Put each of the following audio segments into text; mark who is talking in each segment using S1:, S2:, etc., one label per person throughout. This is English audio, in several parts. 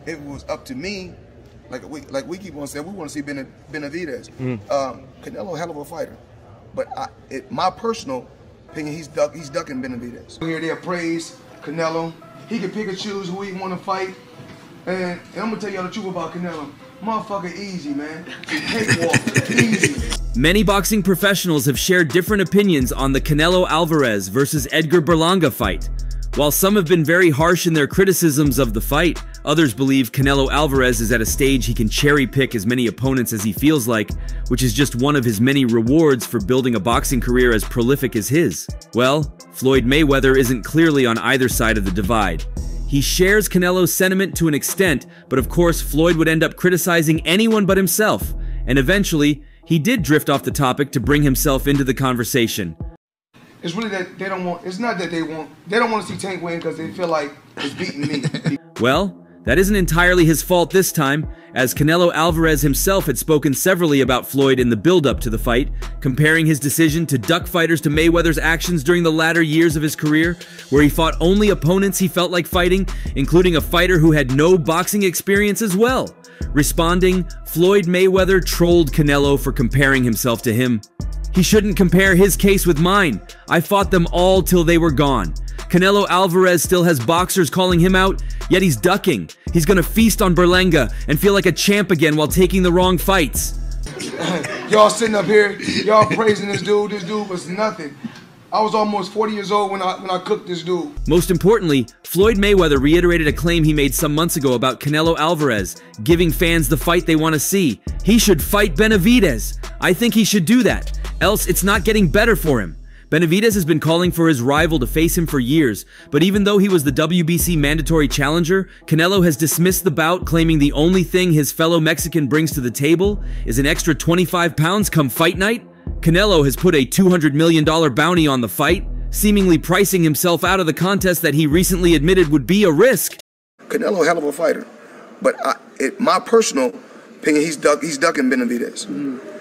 S1: it was up to me, like we keep on saying, we want to see Benavidez. Canelo, hell of a fighter, but my personal opinion, he's ducking Benavidez. Here they praise Canelo. He can pick and choose who he want to fight, and I'm gonna tell y'all the truth about Canelo. Motherfucker, easy, man. Cakewalk, easy.
S2: Many boxing professionals have shared different opinions on the Canelo Alvarez versus Edgar Berlanga fight. While some have been very harsh in their criticisms of the fight, others believe Canelo Alvarez is at a stage he can cherry-pick as many opponents as he feels like, which is just one of his many rewards for building a boxing career as prolific as his. Well, Floyd Mayweather isn't clearly on either side of the divide. He shares Canelo's sentiment to an extent, but of course Floyd would end up criticizing anyone but himself, and eventually, he did drift off the topic to bring himself into the conversation.
S1: It's really that they don't want, it's not that they don't want to see Tank win because they feel like it's beating me.
S2: Well, that isn't entirely his fault this time, as Canelo Alvarez himself had spoken severally about Floyd in the build-up to the fight, comparing his decision to duck fighters to Mayweather's actions during the latter years of his career, where he fought only opponents he felt like fighting, including a fighter who had no boxing experience as well. Responding, Floyd Mayweather trolled Canelo for comparing himself to him. He shouldn't compare his case with mine. I fought them all till they were gone. Canelo Alvarez still has boxers calling him out, yet he's ducking. He's gonna feast on Berlanga and feel like a champ again while taking the wrong fights.
S1: Y'all sitting up here, y'all praising this dude. This dude was nothing. I was almost 40 years old when I cooked this dude.
S2: Most importantly, Floyd Mayweather reiterated a claim he made some months ago about Canelo Alvarez, giving fans the fight they want to see. He should fight Benavidez. I think he should do that, else it's not getting better for him. Benavidez has been calling for his rival to face him for years, but even though he was the WBC mandatory challenger, Canelo has dismissed the bout, claiming the only thing his fellow Mexican brings to the table is an extra 25 pounds come fight night. Canelo has put a $200 million bounty on the fight, seemingly pricing himself out of the contest that he recently admitted would be a risk.
S1: Canelo, hell of a fighter, but my personal opinion, he's ducking Benavidez.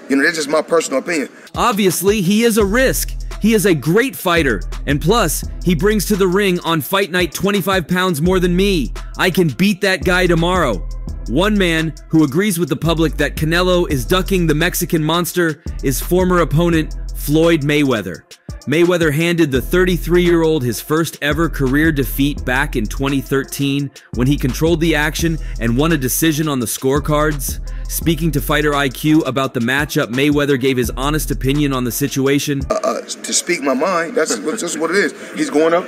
S1: You know, that's just my personal opinion.
S2: Obviously, he is a risk. He is a great fighter, and plus, he brings to the ring on fight night 25 pounds more than me. I can beat that guy tomorrow. One man who agrees with the public that Canelo is ducking the Mexican monster is former opponent Floyd Mayweather. Mayweather handed the 33-year-old his first ever career defeat back in 2013 when he controlled the action and won a decision on the scorecards. Speaking to Fighter IQ about the matchup, Mayweather gave his honest opinion on the situation.
S1: To speak my mind, that's just what it is. He's going up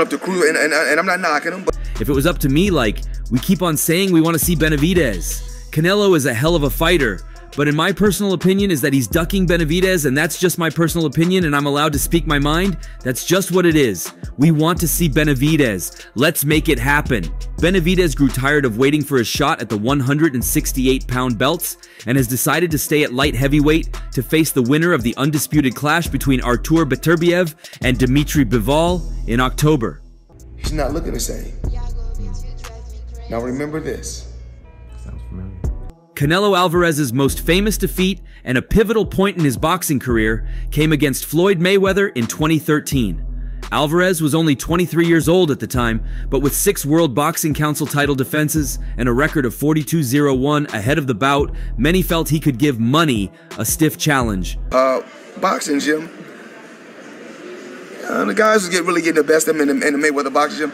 S1: to crew, and I'm not knocking him. But
S2: if it was up to me, like, we keep on saying we want to see Benavidez. Canelo is a hell of a fighter, but in my personal opinion is that he's ducking Benavidez, and that's just my personal opinion, and I'm allowed to speak my mind. That's just what it is. We want to see Benavidez. Let's make it happen. Benavidez grew tired of waiting for his shot at the 168-pound belts and has decided to stay at light heavyweight to face the winner of the undisputed clash between Artur Beterbiev and Dimitri Bivol in October.
S1: He's not looking the same. Now remember this.
S3: Sounds familiar.
S2: Canelo Alvarez's most famous defeat and a pivotal point in his boxing career came against Floyd Mayweather in 2013. Alvarez was only 23 years old at the time, but with 6 World Boxing Council title defenses and a record of 42-0-1 ahead of the bout, many felt he could give Money a stiff challenge.
S1: Boxing gym. The guys really getting the best of them in the Mayweather boxing gym.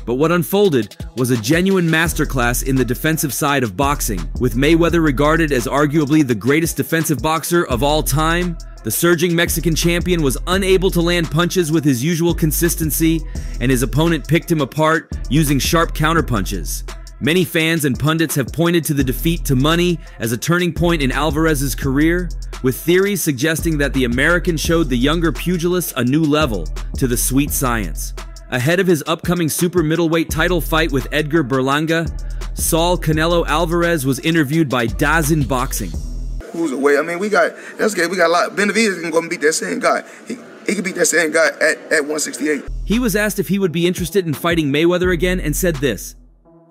S2: But what unfolded was a genuine masterclass in the defensive side of boxing. With Mayweather regarded as arguably the greatest defensive boxer of all time, the surging Mexican champion was unable to land punches with his usual consistency, and his opponent picked him apart using sharp counterpunches. Many fans and pundits have pointed to the defeat to Money as a turning point in Alvarez's career, with theories suggesting that the American showed the younger pugilist a new level to the sweet science. Ahead of his upcoming super middleweight title fight with Edgar Berlanga, Saul Canelo Alvarez was interviewed by DAZN Boxing.
S1: Who's away? I mean, we got a lot. Benavidez can go and beat that same guy. He can beat that same guy at 168.
S2: He was asked if he would be interested in fighting Mayweather again and said this: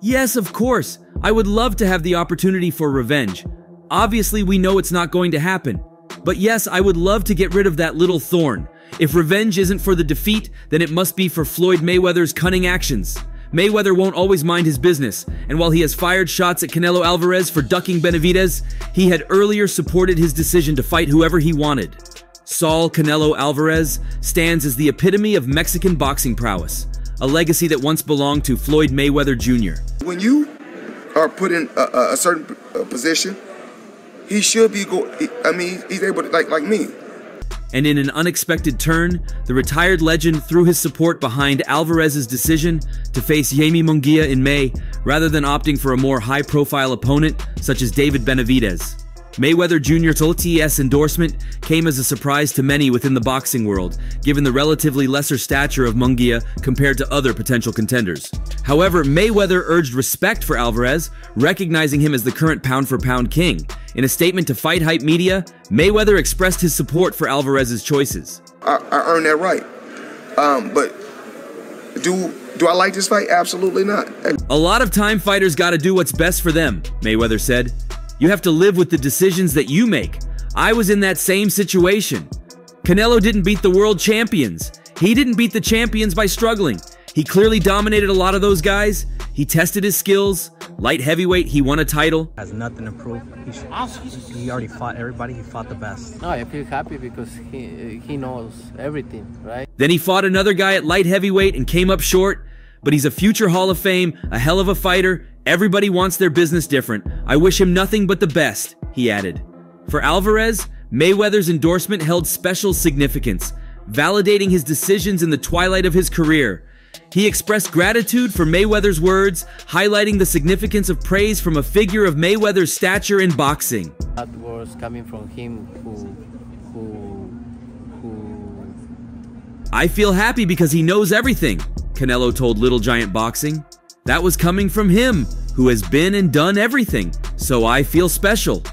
S2: "Yes, of course. I would love to have the opportunity for revenge. Obviously, we know it's not going to happen. But yes, I would love to get rid of that little thorn. If revenge isn't for the defeat, then it must be for Floyd Mayweather's cunning actions. Mayweather won't always mind his business, and while he has fired shots at Canelo Alvarez for ducking Benavidez, he had earlier supported his decision to fight whoever he wanted. Saul Canelo Alvarez stands as the epitome of Mexican boxing prowess, a legacy that once belonged to Floyd Mayweather Jr.
S1: When you are put in a certain position, he should be he's able to, like me.
S2: And in an unexpected turn, the retired legend threw his support behind Alvarez's decision to face Jaime Munguia in May, rather than opting for a more high-profile opponent such as David Benavidez. Mayweather Jr.'s OTS endorsement came as a surprise to many within the boxing world, given the relatively lesser stature of Munguia compared to other potential contenders. However, Mayweather urged respect for Alvarez, recognizing him as the current pound-for-pound king. In a statement to Fight Hype Media, Mayweather expressed his support for Alvarez's choices.
S1: I earned that right, but do I like this fight? Absolutely not.
S2: A lot of time fighters gotta do what's best for them, Mayweather said. You have to live with the decisions that you make. I was in that same situation. Canelo didn't beat the world champions. He didn't beat the champions by struggling. He clearly dominated a lot of those guys. He tested his skills. Light heavyweight, he won a title.
S3: Has nothing to prove. He already fought everybody. He fought the best.
S4: No, I feel happy because he knows everything, right?
S2: Then he fought another guy at light heavyweight and came up short. But he's a future Hall of Fame, a hell of a fighter. Everybody wants their business different. I wish him nothing but the best, he added. For Alvarez, Mayweather's endorsement held special significance, validating his decisions in the twilight of his career. He expressed gratitude for Mayweather's words, highlighting the significance of praise from a figure of Mayweather's stature in boxing.
S4: That was coming from him who
S2: I feel happy because he knows everything, Canelo told Little Giant Boxing. That was coming from him, who has been and done everything, so I feel special.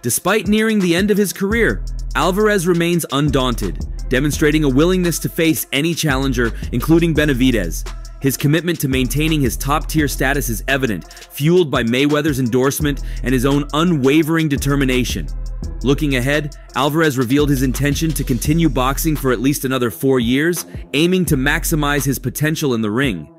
S2: Despite nearing the end of his career, Alvarez remains undaunted, demonstrating a willingness to face any challenger, including Benavidez. His commitment to maintaining his top-tier status is evident, fueled by Mayweather's endorsement and his own unwavering determination. Looking ahead, Alvarez revealed his intention to continue boxing for at least another 4 years, aiming to maximize his potential in the ring.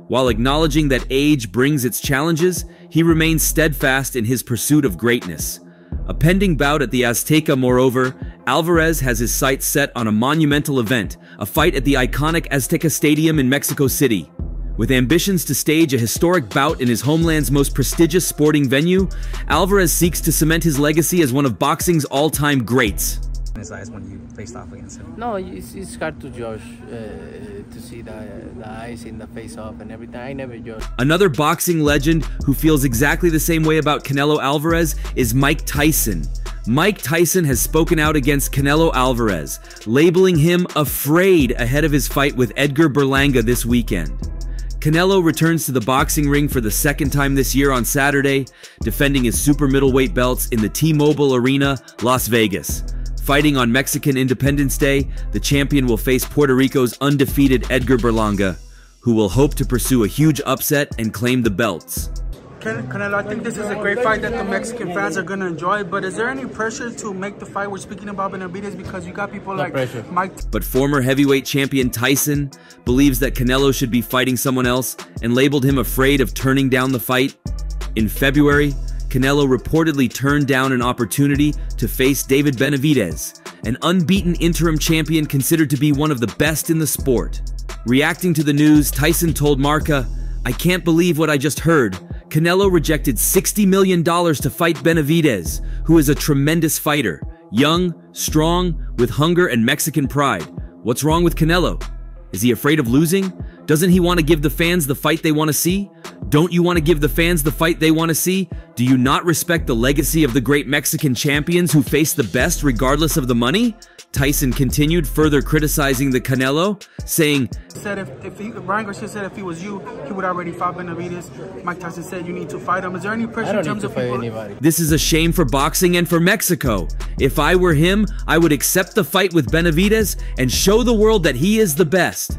S2: While acknowledging that age brings its challenges, he remains steadfast in his pursuit of greatness. A pending bout at the Azteca, moreover, Alvarez has his sights set on a monumental event, a fight at the iconic Azteca Stadium in Mexico City. With ambitions to stage a historic bout in his homeland's most prestigious sporting venue, Alvarez seeks to cement his legacy as one of boxing's all-time greats.
S3: His eyes when you faced off against him.
S4: No, it's hard to judge, to see the eyes in the face-off and everything. I never judge.
S2: Another boxing legend who feels exactly the same way about Canelo Alvarez is Mike Tyson. Mike Tyson has spoken out against Canelo Alvarez, labeling him afraid ahead of his fight with Edgar Berlanga this weekend. Canelo returns to the boxing ring for the second time this year on Saturday, defending his super middleweight belts in the T-Mobile Arena, Las Vegas. Fighting on Mexican Independence Day, the champion will face Puerto Rico's undefeated Edgar Berlanga, who will hope to pursue a huge upset and claim the belts.
S5: Canelo, I think this is a great fight that the Mexican fans are going to enjoy, but is there any pressure to make the fight? We're speaking about Benavidez because you got people like Mike.
S2: But former heavyweight champion Tyson believes that Canelo should be fighting someone else and labeled him afraid of turning down the fight. In February, Canelo reportedly turned down an opportunity to face David Benavidez, an unbeaten interim champion considered to be one of the best in the sport. Reacting to the news, Tyson told Marca, "I can't believe what I just heard. Canelo rejected $60 million to fight Benavidez, who is a tremendous fighter, young, strong, with hunger and Mexican pride. What's wrong with Canelo? Is he afraid of losing? Doesn't he want to give the fans the fight they want to see? Don't you want to give the fans the fight they want to see? Do you not respect the legacy of the great Mexican champions who face the best regardless of the money?" Tyson continued, further criticizing the Canelo, saying,
S5: Ryan Garcia said if he was you, he would already fight Benavidez. Mike Tyson said you need to fight him. Is there any pressure in terms of people? Anybody.
S2: "This is a shame for boxing and for Mexico. If I were him, I would accept the fight with Benavidez and show the world that he is the best.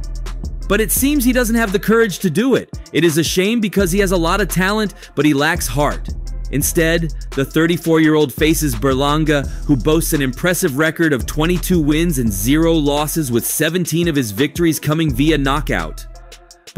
S2: But it seems he doesn't have the courage to do it. It is a shame because he has a lot of talent, but he lacks heart." Instead, the 34-year-old faces Berlanga, who boasts an impressive record of 22 wins and 0 losses, with 17 of his victories coming via knockout.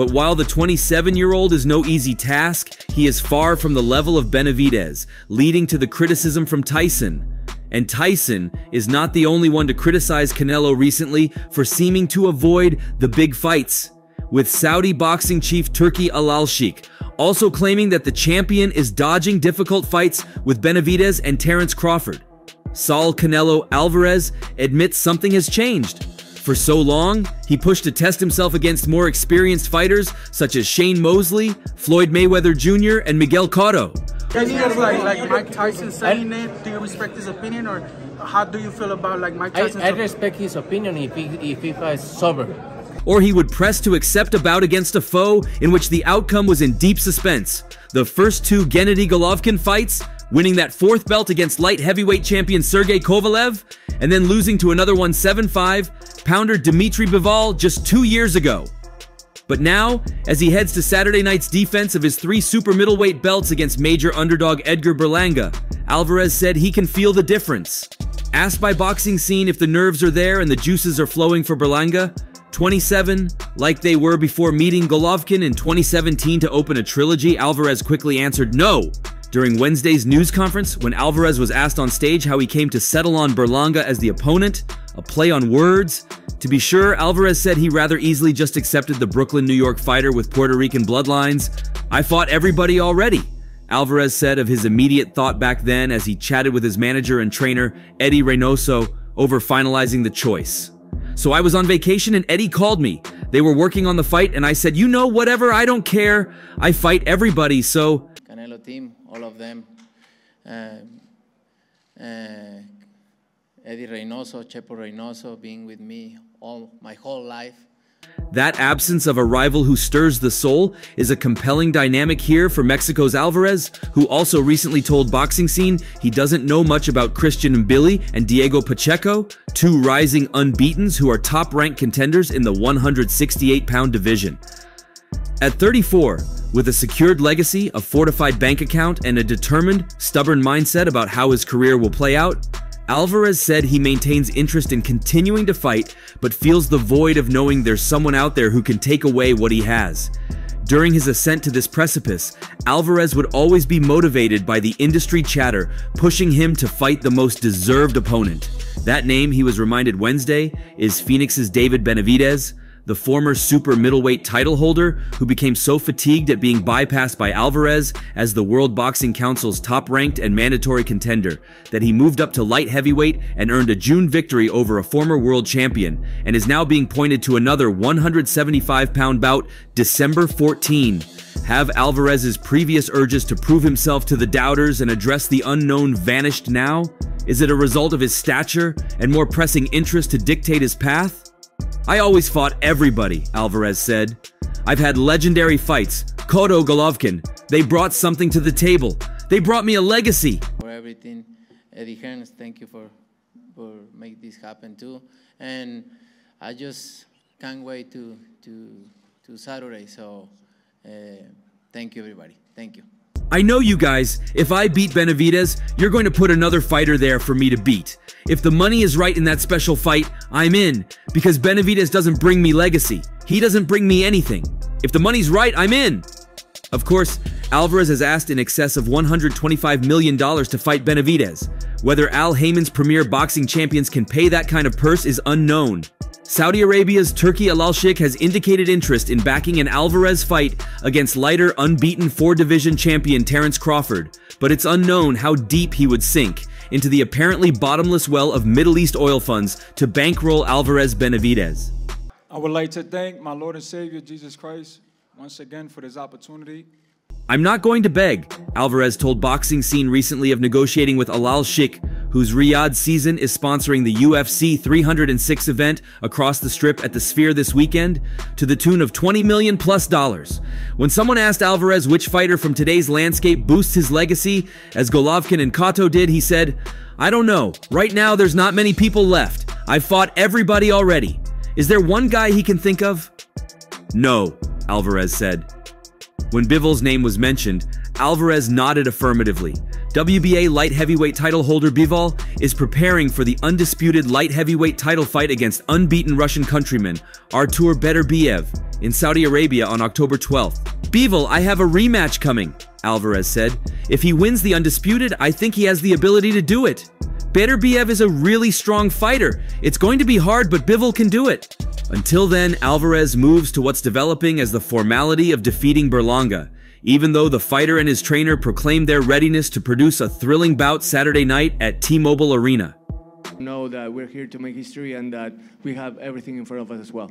S2: But while the 27-year-old is no easy task, he is far from the level of Benavidez, leading to the criticism from Tyson. And Tyson is not the only one to criticize Canelo recently for seeming to avoid the big fights, with Saudi boxing chief Turki Al-Sheikh also claiming that the champion is dodging difficult fights with Benavidez and Terence Crawford. Saul Canelo Alvarez admits something has changed. For so long, he pushed to test himself against more experienced fighters such as Shane Mosley, Floyd Mayweather Jr., and Miguel Cotto.
S5: Does he have like Mike Tyson saying it? Do you respect his opinion, or how do you feel about like Mike Tyson's
S4: I respect his opinion if he fights sober.
S2: Or he would press to accept a bout against a foe in which the outcome was in deep suspense. The first two Gennady Golovkin fights, winning that fourth belt against light heavyweight champion Sergey Kovalev, and then losing to another 7-5-pounder Dmitry Bivol just 2 years ago. But now, as he heads to Saturday night's defense of his 3 super middleweight belts against major underdog Edgar Berlanga, Alvarez said he can feel the difference. Asked by Boxing Scene if the nerves are there and the juices are flowing for Berlanga, 27, like they were before meeting Golovkin in 2017 to open a trilogy, Alvarez quickly answered no. During Wednesday's news conference, when Alvarez was asked on stage how he came to settle on Berlanga as the opponent, a play on words. To be sure, Alvarez said he rather easily just accepted the Brooklyn, New York fighter with Puerto Rican bloodlines. "I fought everybody already," Alvarez said of his immediate thought back then as he chatted with his manager and trainer, Eddie Reynoso, over finalizing the choice. "So I was on vacation and Eddie called me. They were working on the fight and I said, you know, whatever, I don't care. I fight everybody, so..."
S4: Canelo team, all of them. Eddie Reynoso, Chepo Reynoso being with me my whole life.
S2: That absence of a rival who stirs the soul is a compelling dynamic here for Mexico's Alvarez, who also recently told Boxing Scene he doesn't know much about Christian Mbili and Diego Pacheco, 2 rising unbeatens who are top-ranked contenders in the 168-pound division. At 34, with a secured legacy, a fortified bank account, and a determined, stubborn mindset about how his career will play out, Alvarez said he maintains interest in continuing to fight, but feels the void of knowing there's someone out there who can take away what he has. During his ascent to this precipice, Alvarez would always be motivated by the industry chatter, pushing him to fight the most deserved opponent. That name, he was reminded Wednesday, is Phoenix's David Benavidez, the former super middleweight title holder who became so fatigued at being bypassed by Alvarez as the World Boxing Council's top-ranked and mandatory contender that he moved up to light heavyweight and earned a June victory over a former world champion, and is now being pointed to another 175-pound bout December 14. Have Alvarez's previous urges to prove himself to the doubters and address the unknown vanished now? Is it a result of his stature and more pressing interest to dictate his path? "I always fought everybody," Alvarez said. "I've had legendary fights. Cotto, Golovkin. They brought something to the table. They brought me a legacy."
S4: For everything, Eddie Hearns, thank you for make this happen too. And I just can't wait to Saturday. So thank you, everybody. Thank you.
S2: "I know you guys. If I beat Benavidez, you're going to put another fighter there for me to beat. If the money is right in that special fight, I'm in, because Benavidez doesn't bring me legacy. He doesn't bring me anything. If the money's right, I'm in." Of course, Alvarez has asked in excess of $125 million to fight Benavidez. Whether Al Haymon's premier boxing champions can pay that kind of purse is unknown. Saudi Arabia's Turki Al-Sheikh has indicated interest in backing an Alvarez fight against lighter, unbeaten 4-division champion Terence Crawford, but it's unknown how deep he would sink into the apparently bottomless well of Middle East oil funds to bankroll Alvarez Benavidez.
S6: I would like to thank my Lord and Savior, Jesus Christ, once again for this opportunity.
S2: "I'm not going to beg," Alvarez told Boxing Scene recently of negotiating with Al-Sheikh, whose Riyadh season is sponsoring the UFC 306 event across the strip at the Sphere this weekend, to the tune of $20 million+. When someone asked Alvarez which fighter from today's landscape boosts his legacy, as Golovkin and Cotto did, he said, "I don't know. Right now there's not many people left. I've fought everybody already. Is there one guy he can think of?" "No," Alvarez said. When Bivol's name was mentioned, Alvarez nodded affirmatively. WBA light heavyweight title holder Bivol is preparing for the undisputed light heavyweight title fight against unbeaten Russian countryman Artur Beterbiev in Saudi Arabia on October 12th. Bivol, I have a rematch coming, Alvarez said. If he wins the undisputed, I think he has the ability to do it. Beterbiev is a really strong fighter. It's going to be hard, but Bivol can do it. Until then, Alvarez moves to what's developing as the formality of defeating Berlanga, even though the fighter and his trainer proclaimed their readiness to produce a thrilling bout Saturday night at T-Mobile Arena.
S7: Know that we're here to make history and that we have everything in front of us as well.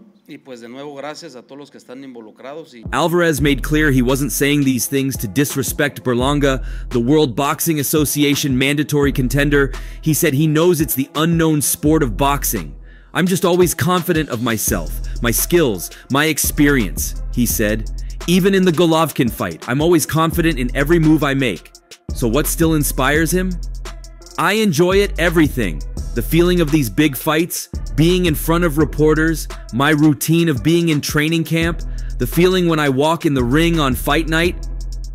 S2: Alvarez made clear he wasn't saying these things to disrespect Berlanga, the World Boxing Association mandatory contender. He said he knows it's the unknown sport of boxing. I'm just always confident of myself, my skills, my experience, he said. Even in the Golovkin fight, I'm always confident in every move I make. So what still inspires him? I enjoy it, everything. The feeling of these big fights, being in front of reporters, my routine of being in training camp, the feeling when I walk in the ring on fight night.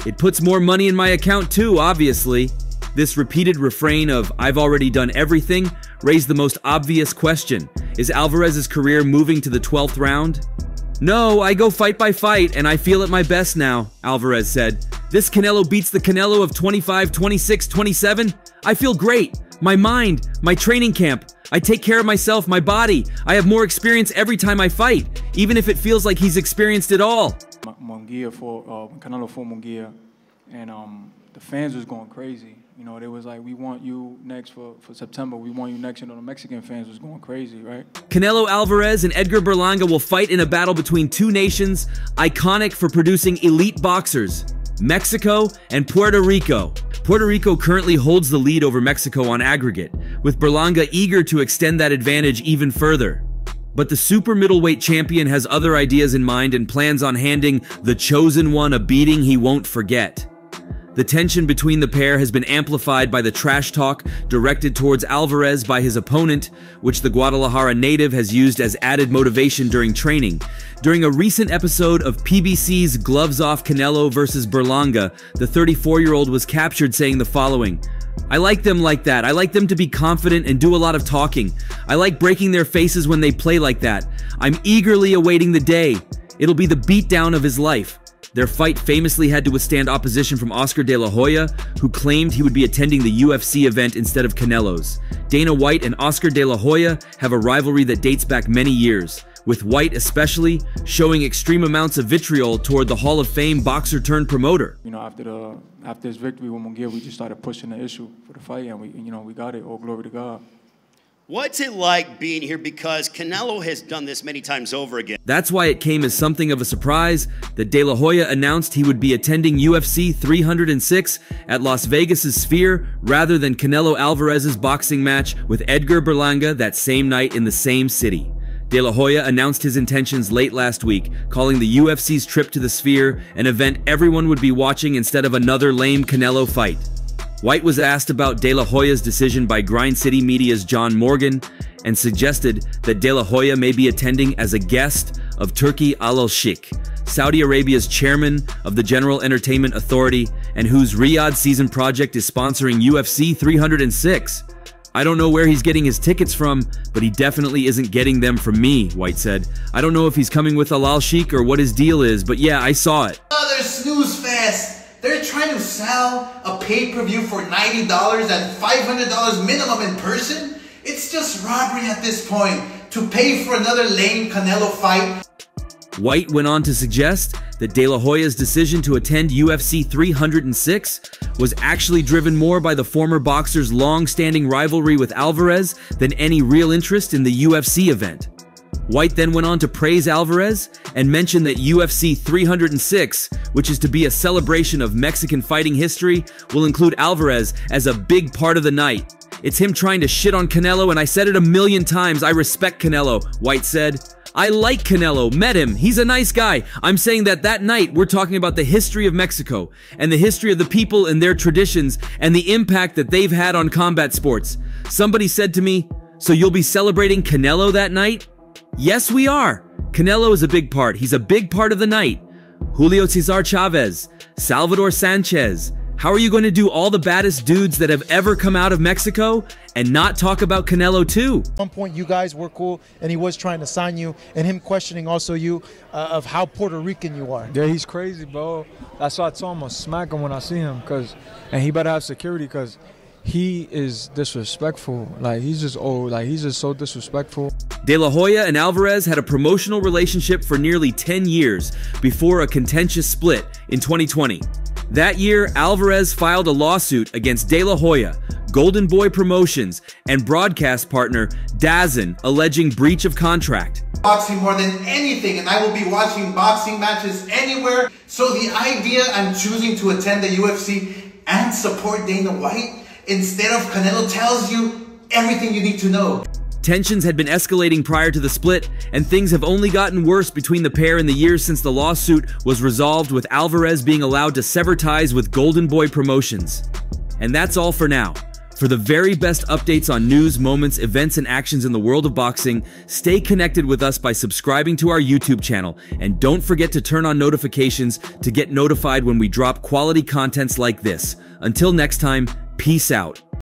S2: It puts more money in my account too, obviously. This repeated refrain of, I've already done everything, raised the most obvious question. Is Alvarez's career moving to the 12th round? No, I go fight by fight, and I feel at my best now, Alvarez said. This Canelo beats the Canelo of 25, 26, 27. I feel great. My mind, my training camp. I take care of myself, my body. I have more experience every time I fight, even if it feels like he's experienced it all.
S6: Munguia Canelo fought Munguia, and the fans was going crazy. You know, they was like, we want you next for September. We want you next. You know, the Mexican fans was going crazy, right?
S2: Canelo Alvarez and Edgar Berlanga will fight in a battle between two nations iconic for producing elite boxers, Mexico and Puerto Rico. Puerto Rico currently holds the lead over Mexico on aggregate, with Berlanga eager to extend that advantage even further. But the super middleweight champion has other ideas in mind and plans on handing the chosen one a beating he won't forget. The tension between the pair has been amplified by the trash talk directed towards Alvarez by his opponent, which the Guadalajara native has used as added motivation during training. During a recent episode of PBC's Gloves Off Canelo vs. Berlanga, the 34-year-old was captured saying the following: I like them like that. I like them to be confident and do a lot of talking. I like breaking their faces when they play like that. I'm eagerly awaiting the day. It'll be the beatdown of his life. Their fight famously had to withstand opposition from Oscar De La Hoya, who claimed he would be attending the UFC event instead of Canelo's. Dana White and Oscar De La Hoya have a rivalry that dates back many years, with White especially showing extreme amounts of vitriol toward the Hall of Fame boxer turned promoter.
S6: You know, after his victory with Munguia, we just started pushing the issue for the fight, and we got it. All glory to God.
S8: What's it like being here? Because Canelo has done this many times over again.
S2: That's why it came as something of a surprise that De La Hoya announced he would be attending UFC 306 at Las Vegas' Sphere rather than Canelo Alvarez's boxing match with Edgar Berlanga that same night in the same city. De La Hoya announced his intentions late last week, calling the UFC's trip to the Sphere an event everyone would be watching instead of another lame Canelo fight. White was asked about De La Hoya's decision by Grind City Media's John Morgan and suggested that De La Hoya may be attending as a guest of Turki Al-Sheikh, Saudi Arabia's chairman of the General Entertainment Authority and whose Riyadh season project is sponsoring UFC 306. I don't know where he's getting his tickets from, but he definitely isn't getting them from me, White said. I don't know if he's coming with Al-Sheikh or what his deal is, but yeah, I saw it.
S9: Another snooze fest. They're trying to sell a pay-per-view for $90 and $500 minimum in person? It's just robbery at this point to pay for another lame Canelo fight.
S2: White went on to suggest that De La Hoya's decision to attend UFC 306 was actually driven more by the former boxer's long-standing rivalry with Alvarez than any real interest in the UFC event. White then went on to praise Alvarez and mentioned that UFC 306, which is to be a celebration of Mexican fighting history, will include Alvarez as a big part of the night. It's him trying to shit on Canelo, and I said it a million times, I respect Canelo, White said. I like Canelo, met him, he's a nice guy. I'm saying that night we're talking about the history of Mexico and the history of the people and their traditions and the impact that they've had on combat sports. Somebody said to me, so you'll be celebrating Canelo that night? Yes, we are. Canelo is a big part. He's a big part of the night. Julio Cesar Chavez, Salvador Sanchez, How are you going to do all the baddest dudes that have ever come out of Mexico and not talk about Canelo too?
S10: At one point you guys were cool and he was trying to sign you, and him questioning also you of how Puerto Rican you are.
S11: Yeah, he's crazy, bro. That's why I told him I'll smack him when I see him, and he better have security because he is disrespectful. Like, he's just old. Like, he's just so disrespectful.
S2: De La Hoya and Alvarez had a promotional relationship for nearly 10 years before a contentious split in 2020. That year, Alvarez filed a lawsuit against De La Hoya, Golden Boy Promotions, and broadcast partner DAZN, alleging breach of contract.
S9: Boxing more than anything, and I will be watching boxing matches anywhere. So the idea I'm choosing to attend the UFC and support Dana White instead of Canelo tells you everything you need to know.
S2: Tensions had been escalating prior to the split, and things have only gotten worse between the pair in the years since the lawsuit was resolved, with Alvarez being allowed to sever ties with Golden Boy Promotions. And that's all for now. For the very best updates on news, moments, events, and actions in the world of boxing, stay connected with us by subscribing to our YouTube channel, and don't forget to turn on notifications to get notified when we drop quality contents like this. Until next time, peace out.